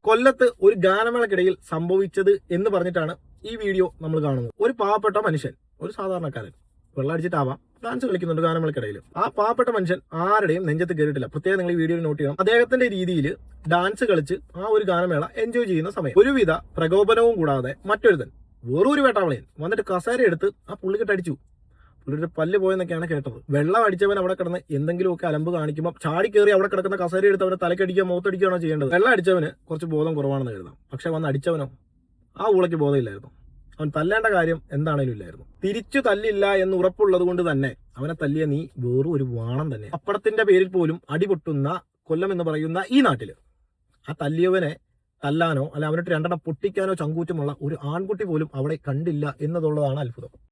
കൊല്ലത്ത് ഒരു ഗാനമേളക്കിടയിൽ സംഭവിച്ചത് എന്ന് പറഞ്ഞിട്ടാണ് ഈ വീഡിയോ നമ്മൾ കാണുന്നത്. ഒരു പാവപ്പെട്ട മനുഷ്യൻ, ഒരു സാധാരണക്കാരൻ, വെള്ളമടിച്ചിട്ടാവാം, ഡാൻസ് കളിക്കുന്നുണ്ട് ഗാനമേളക്കിടയിൽ. ആ പാവപ്പെട്ട മനുഷ്യൻ ആരുടെയും നെഞ്ചത്ത് കയറിയിട്ടില്ല. പ്രത്യേകം നിങ്ങൾ ഈ വീഡിയോയിൽ നോട്ട് ചെയ്യണം. അദ്ദേഹത്തിന്റെ രീതിയിൽ ഡാൻസ് കളിച്ച് ആ ഒരു ഗാനമേള എൻജോയ് ചെയ്യുന്ന സമയം ഒരുവിധ പ്രകോപനവും കൂടാതെ മറ്റൊരുതൻ വേറൊരു വേട്ടാവളിയൻ വന്നിട്ട് കസേര എടുത്ത് ആ പുള്ളിക്കിട്ടടിച്ചു. പുള്ളിയുടെ പല്ല് പോയെന്നൊക്കെയാണ് കേട്ടത്. വെള്ളം അടിച്ചവൻ അവിടെ കിടന്ന് എന്തെങ്കിലുമൊക്കെ അലമ്പ് കാണിക്കുമ്പോൾ ചാടി കയറി അവിടെ കിടക്കുന്ന കസേര എടുത്ത് അവരെ തലക്കടിക്കുക മുഖത്തടിക്കുകയാണോ ചെയ്യേണ്ടത്? വെള്ളം അടിച്ചവന് കുറച്ച് ബോധം കുറവാണെന്ന് കരുതാം. പക്ഷെ വന്ന് അടിച്ചവനോ ആ ഊളയ്ക്ക് ബോധമില്ലായിരുന്നു. അവൻ തല്ലേണ്ട കാര്യം എന്താണേലും ഇല്ലായിരുന്നു. തിരിച്ചു തല്ലില്ല എന്ന് ഉറപ്പുള്ളത് കൊണ്ട് തന്നെ അവനെ തല്ലിയ നീ വേറും ഒരു വാണം തന്നെ. പപ്പടത്തിന്റെ പേരിൽ പോലും അടിപൊട്ടുന്ന കൊല്ലം എന്ന് പറയുന്ന ഈ നാട്ടില് ആ തല്ലിയവനെ തല്ലാനോ അല്ല അവനിട്ട് രണ്ടെണ്ണം പൊട്ടിക്കാനോ ചങ്കൂറ്റമുള്ള ഒരു ആൺകുട്ടി പോലും അവിടെ കണ്ടില്ല എന്നതുള്ളതാണ് അത്ഭുതം.